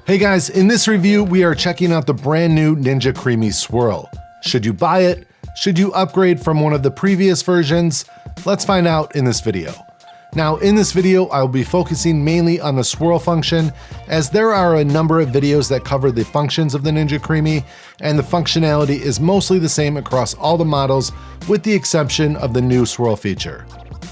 Hey guys, in this review, we are checking out the brand new Ninja Creami Swirl. Should you buy it? Should you upgrade from one of the previous versions? Let's find out in this video. Now, in this video, I will be focusing mainly on the swirl function, as there are a number of videos that cover the functions of the Ninja Creami, and the functionality is mostly the same across all the models, with the exception of the new swirl feature.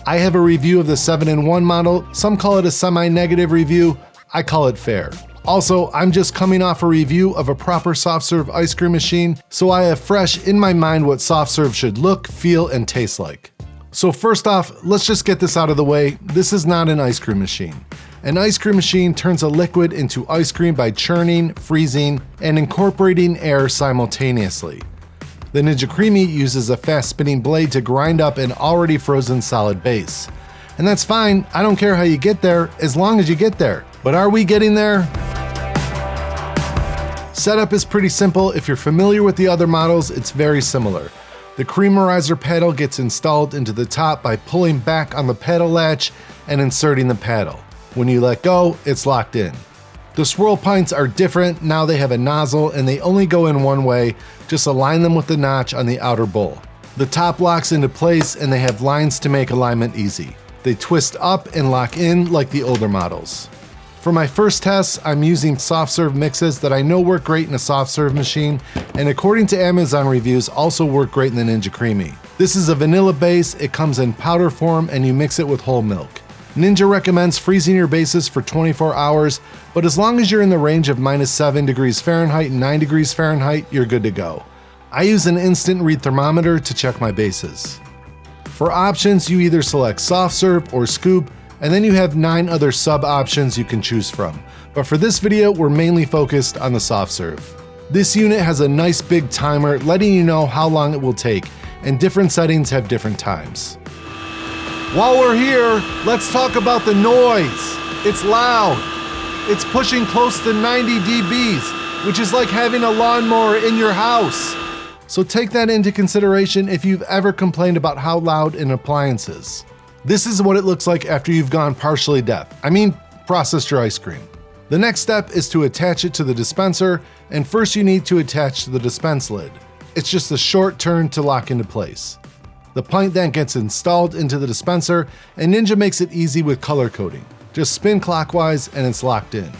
I have a review of the 7-in-1 model. Some call it a semi-negative review. I call it fair. Also, I'm just coming off a review of a proper soft serve ice cream machine, so I have fresh in my mind what soft serve should look, feel, and taste like. So first off, let's just get this out of the way. This is not an ice cream machine. An ice cream machine turns a liquid into ice cream by churning, freezing, and incorporating air simultaneously. The Ninja Creami uses a fast spinning blade to grind up an already frozen solid base. And that's fine, I don't care how you get there, as long as you get there. But are we getting there? Setup is pretty simple. If you're familiar with the other models, it's very similar. The creamerizer paddle gets installed into the top by pulling back on the paddle latch and inserting the paddle. When you let go, it's locked in. The swirl pints are different. Now they have a nozzle and they only go in one way. Just align them with the notch on the outer bowl. The top locks into place and they have lines to make alignment easy. They twist up and lock in like the older models. For my first tests, I'm using soft serve mixes that I know work great in a soft serve machine, and according to Amazon reviews, also work great in the Ninja Creami. This is a vanilla base, it comes in powder form, and you mix it with whole milk. Ninja recommends freezing your bases for 24 hours, but as long as you're in the range of -7 degrees Fahrenheit and 9 degrees Fahrenheit, you're good to go. I use an instant read thermometer to check my bases. For options, you either select soft serve or scoop, and then you have 9 other sub options you can choose from. But for this video, we're mainly focused on the soft serve. This unit has a nice big timer letting you know how long it will take, and different settings have different times. While we're here, let's talk about the noise. It's loud. It's pushing close to 90 dBs, which is like having a lawnmower in your house. So take that into consideration if you've ever complained about how loud an appliance is. This is what it looks like after you've gone partially deaf. Processed your ice cream. The next step is to attach it to the dispenser, and first you need to attach the dispense lid. It's just a short turn to lock into place. The pint then gets installed into the dispenser, and Ninja makes it easy with color coding. Just spin clockwise and it's locked in.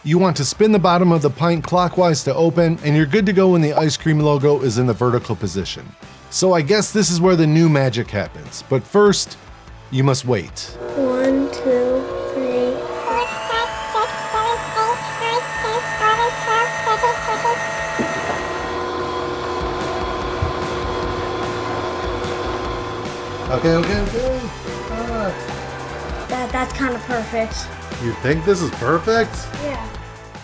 You want to spin the bottom of the pint clockwise to open, and you're good to go when the ice cream logo is in the vertical position. So I guess this is where the new magic happens. But first, you must wait. 1, 2, 3. Okay. That's kind of perfect. You think this is perfect? Yeah.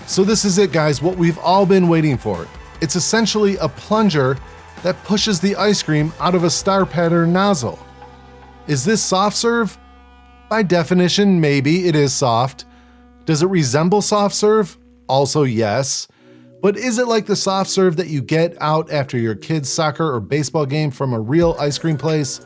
So this is it, guys, what we've all been waiting for. It's essentially a plunger that pushes the ice cream out of a star pattern nozzle. Is this soft serve? By definition, maybe it is soft. Does it resemble soft serve? Also yes. But is it like the soft serve that you get out after your kid's soccer or baseball game from a real ice cream place?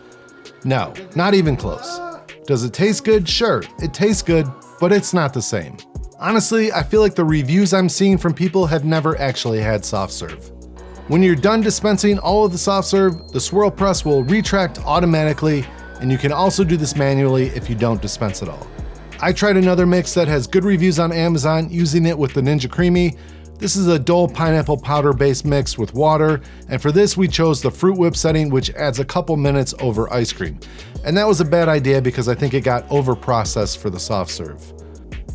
No, not even close. Does it taste good? Sure, it tastes good, but it's not the same. Honestly, I feel like the reviews I'm seeing from people have never actually had soft serve. When you're done dispensing all of the soft serve, the swirl press will retract automatically, and you can also do this manually if you don't dispense it all. I tried another mix that has good reviews on Amazon using it with the Ninja Creami. This is a dull pineapple powder based mix with water, and for this we chose the Fruit Whip setting, which adds a couple minutes over ice cream. And that was a bad idea because I think it got over processed for the soft serve.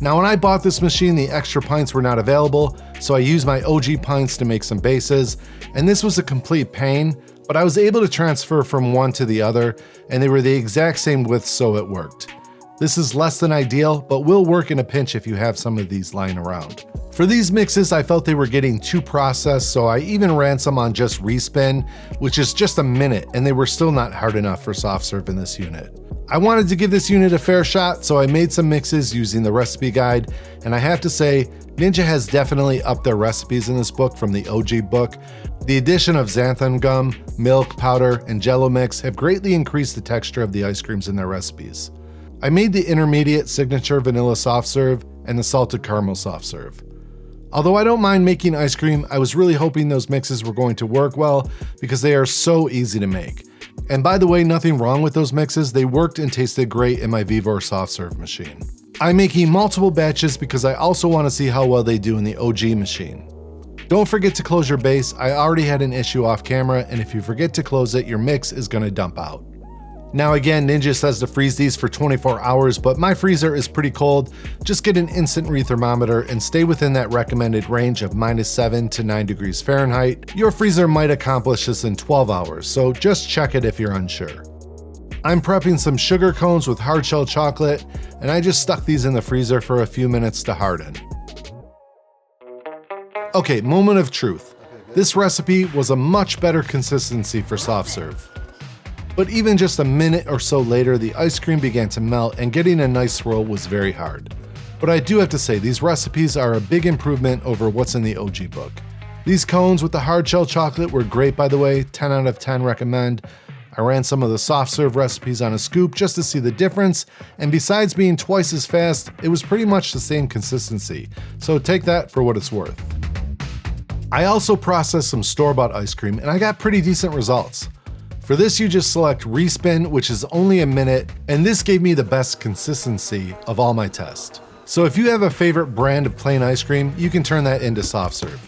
Now when I bought this machine, the extra pints were not available, so I used my OG pints to make some bases, and this was a complete pain, but I was able to transfer from one to the other, and they were the exact same width, so it worked. This is less than ideal, but will work in a pinch if you have some of these lying around. For these mixes, I felt they were getting too processed, so I even ran some on just respin, which is just a minute, and they were still not hard enough for soft serve in this unit. I wanted to give this unit a fair shot, so I made some mixes using the recipe guide, and I have to say, Ninja has definitely upped their recipes in this book from the OG book. The addition of xanthan gum, milk, powder, and jello mix have greatly increased the texture of the ice creams in their recipes. I made the intermediate signature vanilla soft serve and the salted caramel soft serve. Although I don't mind making ice cream, I was really hoping those mixes were going to work well because they are so easy to make. And by the way, nothing wrong with those mixes, they worked and tasted great in my Vevor soft serve machine. I'm making multiple batches because I also want to see how well they do in the OG machine. Don't forget to close your base. I already had an issue off camera, and if you forget to close it, your mix is going to dump out. Now again, Ninja says to freeze these for 24 hours, but my freezer is pretty cold. Just get an instant rethermometer and stay within that recommended range of -7 to 9 degrees Fahrenheit. Your freezer might accomplish this in 12 hours, so just check it if you're unsure. I'm prepping some sugar cones with hard shell chocolate, and I just stuck these in the freezer for a few minutes to harden. Okay, moment of truth. This recipe was a much better consistency for soft serve. But even just a minute or so later, the ice cream began to melt and getting a nice swirl was very hard. But I do have to say, these recipes are a big improvement over what's in the OG book. These cones with the hard shell chocolate were great, by the way, 10 out of 10 recommend. I ran some of the soft serve recipes on a scoop just to see the difference, and besides being twice as fast, it was pretty much the same consistency, so take that for what it's worth. I also processed some store-bought ice cream, and I got pretty decent results. For this, you just select respin, which is only a minute, and this gave me the best consistency of all my tests. So if you have a favorite brand of plain ice cream, you can turn that into soft serve,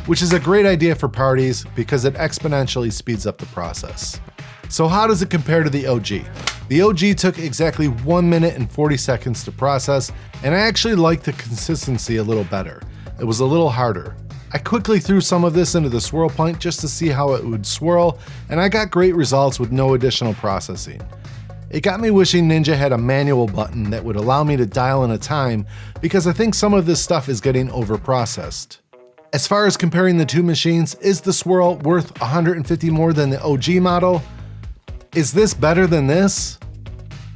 which is a great idea for parties because it exponentially speeds up the process. So how does it compare to the OG? The OG took exactly 1 minute and 40 seconds to process, and I actually liked the consistency a little better. It was a little harder. I quickly threw some of this into the swirl point just to see how it would swirl, and I got great results with no additional processing. It got me wishing Ninja had a manual button that would allow me to dial in a time, because I think some of this stuff is getting overprocessed. As far as comparing the two machines, is the swirl worth $150 more than the OG model? Is this better than this?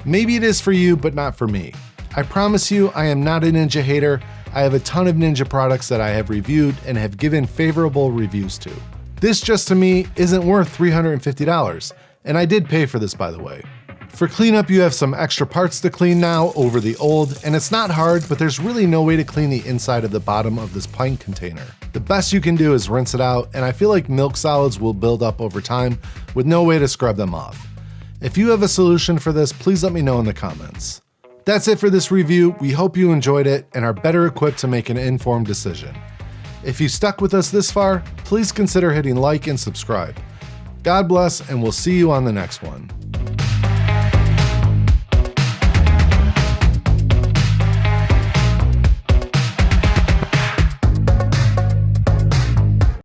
Maybe it is for you, but not for me. I promise you, I am not a Ninja hater. I have a ton of Ninja products that I have reviewed and have given favorable reviews to. This just to me isn't worth $350, and I did pay for this, by the way. For cleanup, you have some extra parts to clean now over the old, and it's not hard, but there's really no way to clean the inside of the bottom of this pint container. The best you can do is rinse it out, and I feel like milk solids will build up over time with no way to scrub them off. If you have a solution for this, please let me know in the comments. That's it for this review. We hope you enjoyed it and are better equipped to make an informed decision. If you stuck with us this far, please consider hitting like and subscribe. God bless, and we'll see you on the next one.